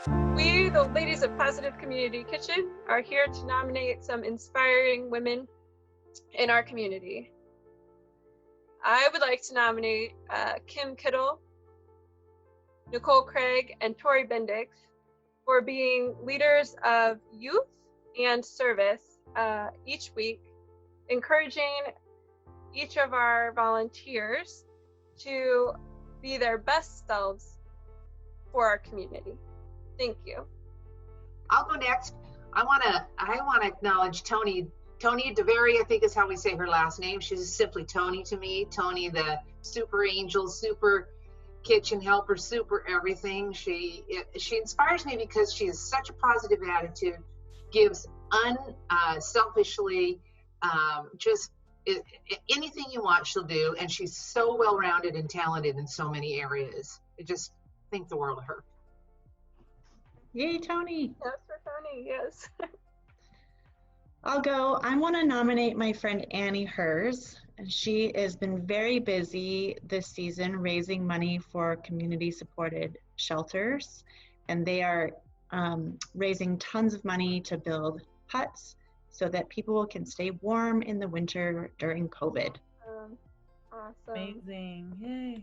We, the ladies of Positive Community Kitchen, are here to nominate some inspiring women in our community. I would like to nominate Kim Kittle, Nicole Craig, and Tori Bendix for being leaders of youth and service each week, encouraging each of our volunteers to be their best selves for our community. Thank you. I'll go next. I want to acknowledge Tony DeVeri, I think is how we say her last name. She's simply Tony to me. Tony, the super angel, super kitchen helper, super everything. She inspires me because she has such a positive attitude, gives unselfishly, just anything you want she'll do, and she's so well-rounded and talented in so many areas. I just think the world of her. Yay, Tony. Yes, for Tony, yes. I'll go. I want to nominate my friend Annie Hers. She has been very busy this season raising money for community-supported shelters, and they are raising tons of money to build huts so that people can stay warm in the winter during COVID. Awesome. Amazing. Yay.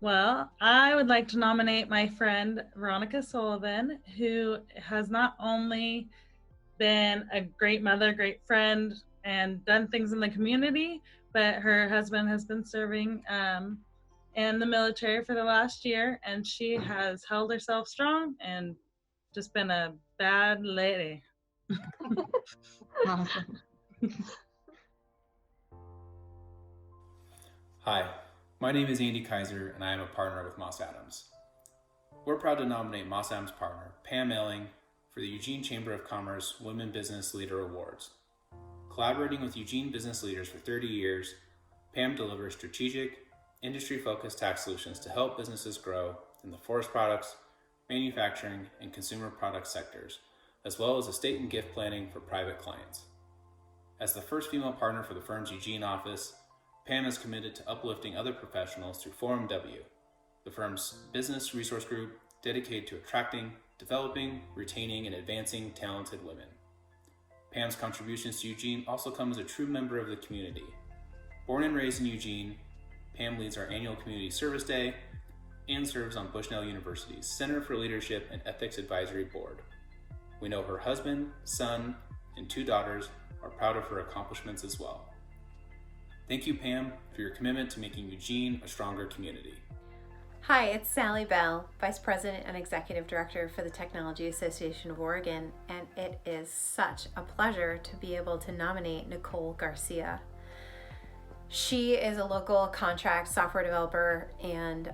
Well, I would like to nominate my friend Veronica Sullivan, who has not only been a great mother, great friend, and done things in the community, but her husband has been serving in the military for the last year, and she has held herself strong and just been a bad lady. Awesome. Hi, my name is Andy Kaiser, and I am a partner with Moss Adams. We're proud to nominate Moss Adams partner PAM Milling for the Eugene Chamber of Commerce Women Business Leader Awards. Collaborating with Eugene business leaders for 30 years, PAM delivers strategic, industry-focused tax solutions to help businesses grow in the forest products, manufacturing, and consumer product sectors, as well as estate and gift planning for private clients. As the first female partner for the firm's Eugene office, PAM is committed to uplifting other professionals through Forum W, the firm's business resource group dedicated to attracting, developing, retaining, and advancing talented women. PAM's contributions to Eugene also come as a true member of the community. Born and raised in Eugene, PAM leads our annual Community Service Day and serves on Bushnell University's Center for Leadership and Ethics Advisory Board. We know her husband, son, and 2 daughters are proud of her accomplishments as well. Thank you, PAM, for your commitment to making Eugene a stronger community. Hi, it's Sally Bell, Vice President and Executive Director for the Technology Association of Oregon, and it is such a pleasure to be able to nominate Nicole Garcia. She is a local contract software developer and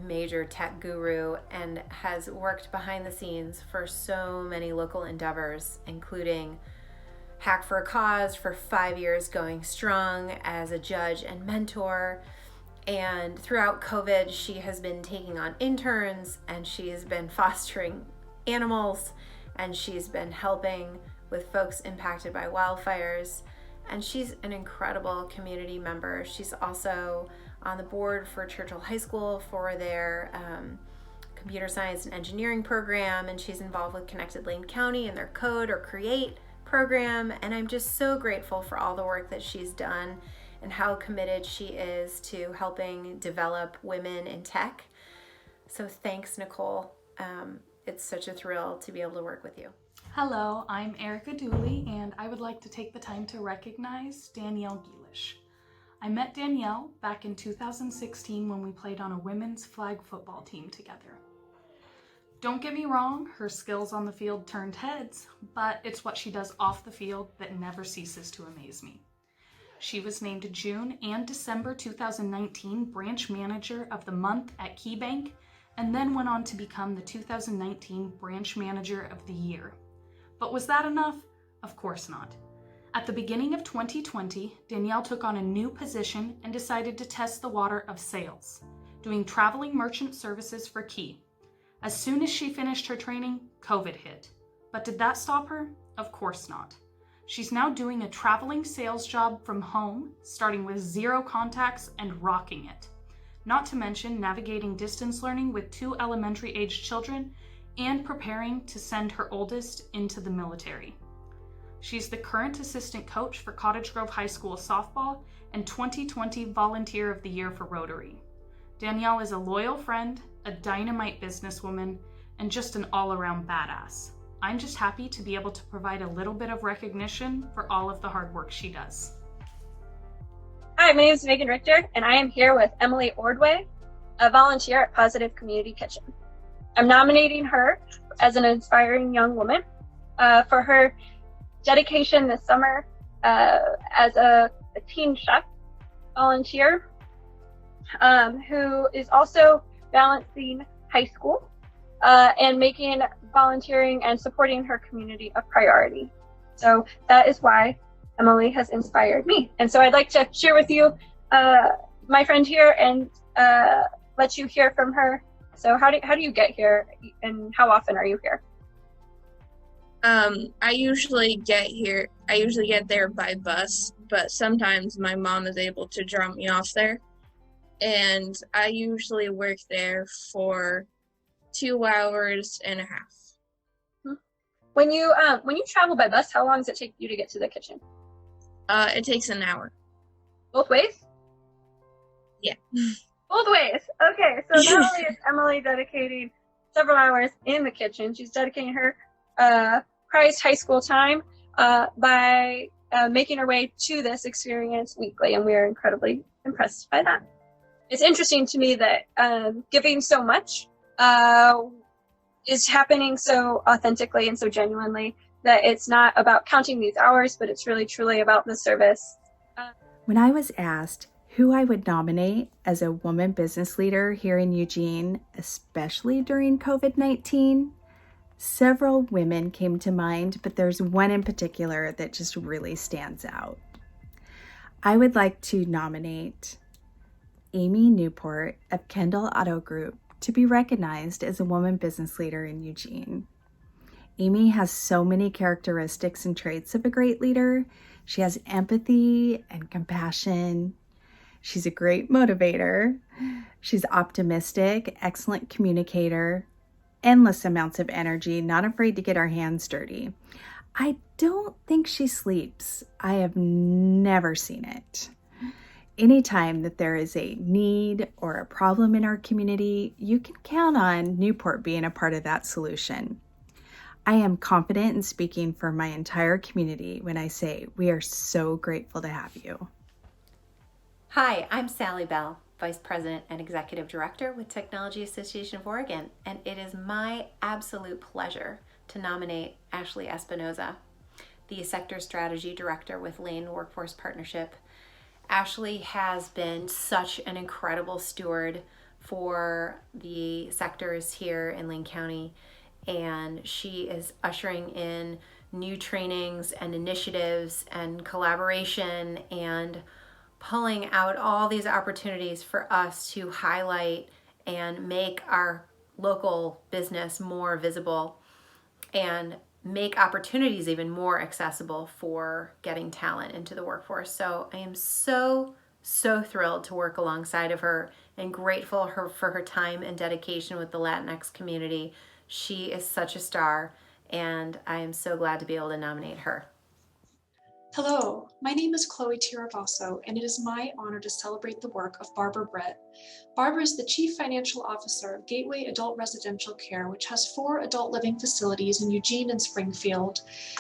major tech guru, and has worked behind the scenes for so many local endeavors, including Hack for a Cause for 5 years going strong as a judge and mentor. And throughout COVID, she has been taking on interns, and she's been fostering animals, and she's been helping with folks impacted by wildfires. And she's an incredible community member. She's also on the board for Churchill High School for their computer science and engineering program, and she's involved with Connected Lane County and their Code or Create program. And I'm just so grateful for all the work that she's done and how committed she is to helping develop women in tech. So thanks, Nicole. It's such a thrill to be able to work with you. Hello, I'm Erica Dooley, and I would like to take the time to recognize Danielle Gillish. I met Danielle back in 2016 when we played on a women's flag football team together. Don't get me wrong, her skills on the field turned heads, but it's what she does off the field that never ceases to amaze me. She was named June and December 2019 Branch Manager of the Month at KeyBank, and then went on to become the 2019 Branch Manager of the Year. But was that enough? Of course not. At the beginning of 2020, Danielle took on a new position and decided to test the water of sales, doing traveling merchant services for Key. As soon as she finished her training, COVID hit. But did that stop her? Of course not. She's now doing a traveling sales job from home, starting with 0 contacts and rocking it. not to mention navigating distance learning with 2 elementary-aged children and preparing to send her oldest into the military. She's the current assistant coach for Cottage Grove High School softball and 2020 Volunteer of the Year for Rotary. Danielle is a loyal friend, a dynamite businesswoman, and just an all-around badass. I'm just happy to be able to provide a little bit of recognition for all of the hard work she does. Hi, my name is Megan Richter, and I am here with Emily Ordway, a volunteer at Positive Community Kitchen. I'm nominating her as an inspiring young woman for her dedication this summer as a teen chef volunteer who is also balancing high school and making volunteering and supporting her community a priority. So that is why Emily has inspired me. And so I'd like to share with you my friend here and let you hear from her. So how do you get here, and how often are you here? I usually get there by bus, but sometimes my mom is able to drop me off there. And I usually work there for 2 hours and a half. When you travel by bus, how long does it take you to get to the kitchen? It takes an hour. Both ways? Yeah. Both ways. Okay, so not only is Emily dedicating several hours in the kitchen, she's dedicating her prized high school time by making her way to this experience weekly, and we are incredibly impressed by that. It's interesting to me that giving so much is happening so authentically and so genuinely that it's not about counting these hours, but it's really truly about the service. When I was asked who I would nominate as a woman business leader here in Eugene, especially during COVID-19, several women came to mind, but there's one in particular that just really stands out. I would like to nominate Amy Newport of Kendall Auto Group to be recognized as a woman business leader in Eugene. Amy has so many characteristics and traits of a great leader. She has empathy and compassion. She's a great motivator. She's optimistic, excellent communicator, endless amounts of energy, not afraid to get our hands dirty. I don't think she sleeps. I have never seen it. Anytime that there is a need or a problem in our community, you can count on Newport being a part of that solution. I am confident in speaking for my entire community when I say we are so grateful to have you. Hi, I'm Sally Bell, Vice President and Executive Director with Technology Association of Oregon, and it is my absolute pleasure to nominate Ashley Espinoza, the Sector Strategy Director with Lane Workforce Partnership. Ashley has been such an incredible steward for the sectors here in Lane County, and she is ushering in new trainings and initiatives and collaboration and pulling out all these opportunities for us to highlight and make our local business more visible and make opportunities even more accessible for getting talent into the workforce. So I am so thrilled to work alongside of her and grateful for her time and dedication with the Latinx community. She is such a star, and I am so glad to be able to nominate her. Hello, my name is Chloe Tiravasso, and it is my honor to celebrate the work of Barbara Brett. Barbara is the Chief Financial Officer of Gateway Adult Residential Care, which has 4 adult living facilities in Eugene and Springfield.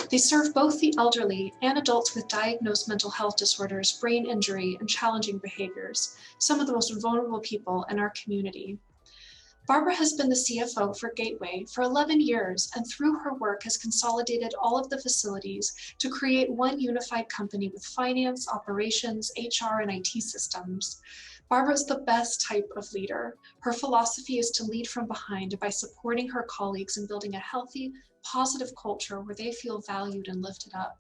They serve both the elderly and adults with diagnosed mental health disorders, brain injury, and challenging behaviors, some of the most vulnerable people in our community. Barbara has been the CFO for Gateway for 11 years, and through her work has consolidated all of the facilities to create one unified company with finance, operations, HR, and IT systems. Barbara is the best type of leader. Her philosophy is to lead from behind by supporting her colleagues and building a healthy, positive culture where they feel valued and lifted up.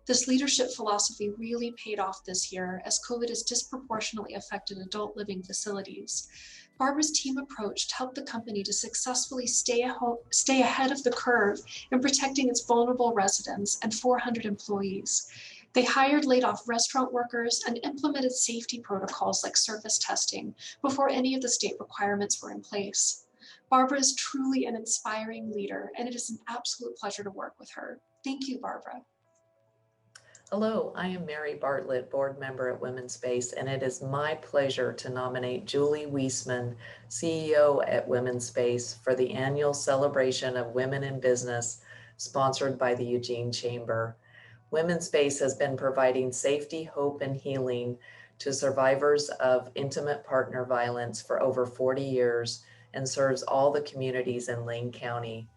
This leadership philosophy really paid off this year as COVID has disproportionately affected adult living facilities. Barbara's team approach helped the company to successfully stay ahead of the curve in protecting its vulnerable residents and 400 employees. They hired laid-off restaurant workers and implemented safety protocols like surface testing before any of the state requirements were in place. Barbara is truly an inspiring leader, and it is an absolute pleasure to work with her. Thank you, Barbara. Hello, I am Mary Bartlett, board member at Women's Space, and it is my pleasure to nominate Julie Wiesman, CEO at Women's Space, for the annual celebration of women in business sponsored by the Eugene Chamber. Women's Space has been providing safety, hope, and healing to survivors of intimate partner violence for over 40 years and serves all the communities in Lane County.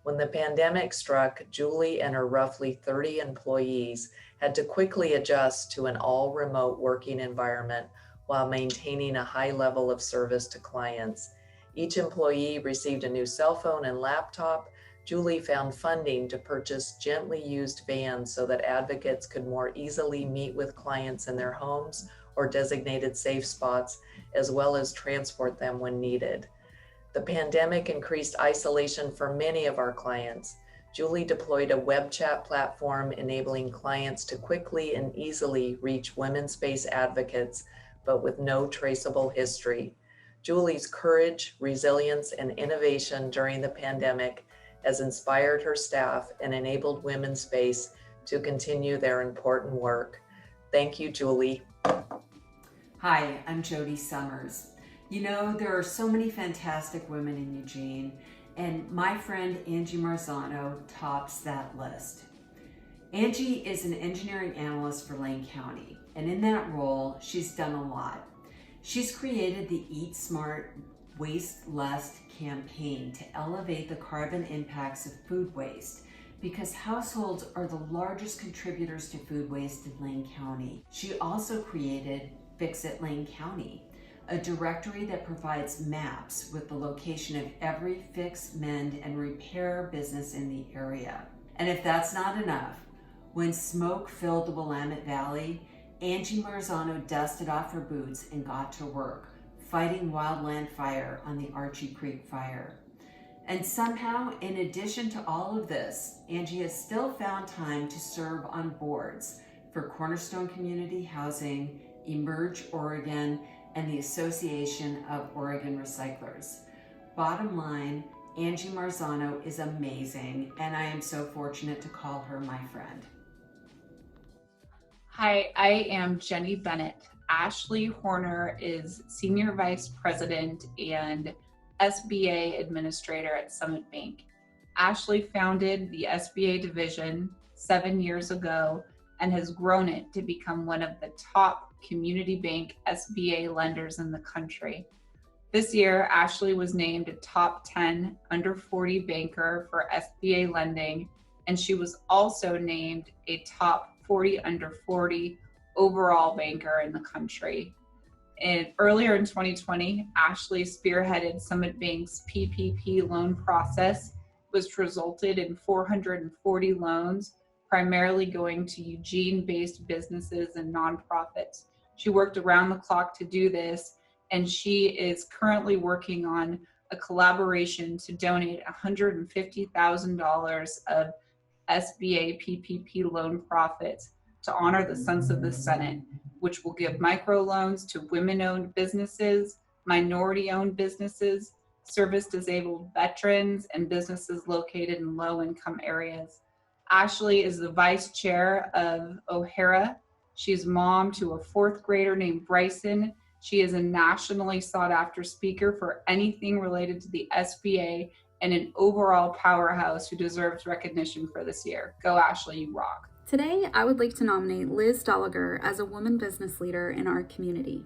When the pandemic struck, Julie and her roughly 30 employees had to quickly adjust to an all-remote working environment while maintaining a high level of service to clients. Each employee received a new cell phone and laptop. Julie found funding to purchase gently used vans so that advocates could more easily meet with clients in their homes or designated safe spots, as well as transport them when needed. The pandemic increased isolation for many of our clients. Julie deployed a web chat platform enabling clients to quickly and easily reach women's space advocates, but with no traceable history. Julie's courage, resilience, and innovation during the pandemic has inspired her staff and enabled Women's Space to continue their important work. Thank you, Julie. Hi, I'm Jody Summers. You know, there are so many fantastic women in Eugene, and my friend Angie Marzano tops that list. Angie is an engineering analyst for Lane County, and in that role, she's done a lot. She's created the Eat Smart, Waste Less campaign to elevate the carbon impacts of food waste, because households are the largest contributors to food waste in Lane County. She also created Fix It Lane County, a directory that provides maps with the location of every fix, mend, and repair business in the area. And if that's not enough, when smoke filled the Willamette Valley, Angie Marzano dusted off her boots and got to work, fighting wildland fire on the Archie Creek fire. And somehow, in addition to all of this, Angie has still found time to serve on boards for Cornerstone Community Housing, Emerge Oregon, and the Association of Oregon Recyclers. Bottom line, Angie Marzano is amazing, and I am so fortunate to call her my friend. Hi, I am Jenny Bennett. Ashley Horner is Senior Vice President and SBA Administrator at Summit Bank. Ashley founded the SBA division 7 years ago and has grown it to become one of the top community bank SBA lenders in the country. This year, Ashley was named a top 10 under 40 banker for SBA lending, and she was also named a top 40 under 40 overall banker in the country. And earlier in 2020, Ashley spearheaded Summit Bank's PPP loan process, which resulted in 440 loans, primarily going to Eugene-based businesses and nonprofits. She worked around the clock to do this, and she is currently working on a collaboration to donate $150,000 of SBA PPP loan profits to honor the Sons of the Senate, which will give microloans to women-owned businesses, minority-owned businesses, service-disabled veterans, and businesses located in low-income areas. Ashley is the vice chair of O'Hara. She's mom to a fourth grader named Bryson. She is a nationally sought-after speaker for anything related to the SBA and an overall powerhouse who deserves recognition for this year. Go Ashley, you rock. Today, I would like to nominate Liz Dolliger as a woman business leader in our community.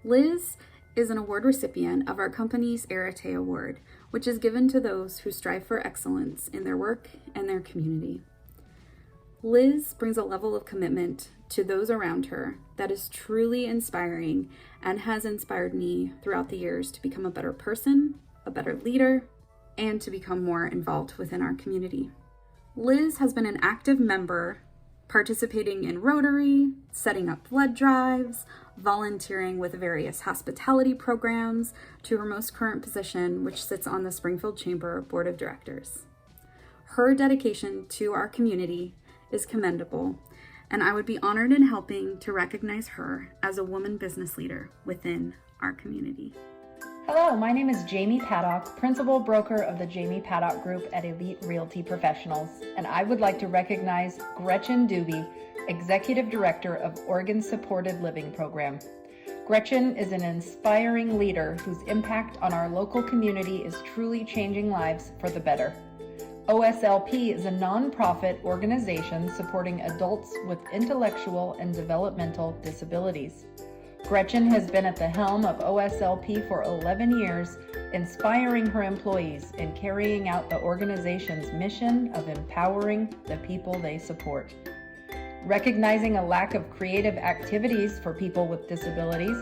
Liz is an award recipient of our company's Arete Award, which is given to those who strive for excellence in their work and their community. Liz brings a level of commitment to those around her that is truly inspiring and has inspired me throughout the years to become a better person, a better leader, and to become more involved within our community. Liz has been an active member, participating in Rotary, setting up blood drives, volunteering with various hospitality programs, to her most current position, which sits on the Springfield Chamber Board of Directors. Her dedication to our community is commendable, and I would be honored in helping to recognize her as a woman business leader within our community. Hello, my name is Jamie Paddock, Principal Broker of the Jamie Paddock Group at Elite Realty Professionals, and I would like to recognize Gretchen Doobie, Executive Director of Oregon Supported Living Program. Gretchen is an inspiring leader whose impact on our local community is truly changing lives for the better. OSLP is a nonprofit organization supporting adults with intellectual and developmental disabilities. Gretchen has been at the helm of OSLP for 11 years, inspiring her employees and carrying out the organization's mission of empowering the people they support. Recognizing a lack of creative activities for people with disabilities,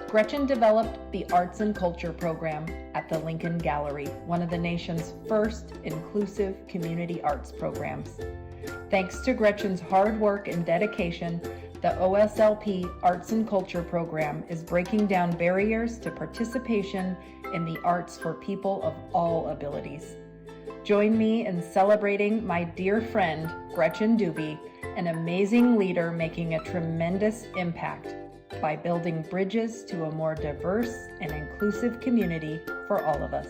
Gretchen developed the Arts and Culture program at the Lincoln Gallery, one of the nation's first inclusive community arts programs. Thanks to Gretchen's hard work and dedication, the OSLP Arts and Culture program is breaking down barriers to participation in the arts for people of all abilities. Join me in celebrating my dear friend, Gretchen Doobie, an amazing leader making a tremendous impact by building bridges to a more diverse and inclusive community for all of us.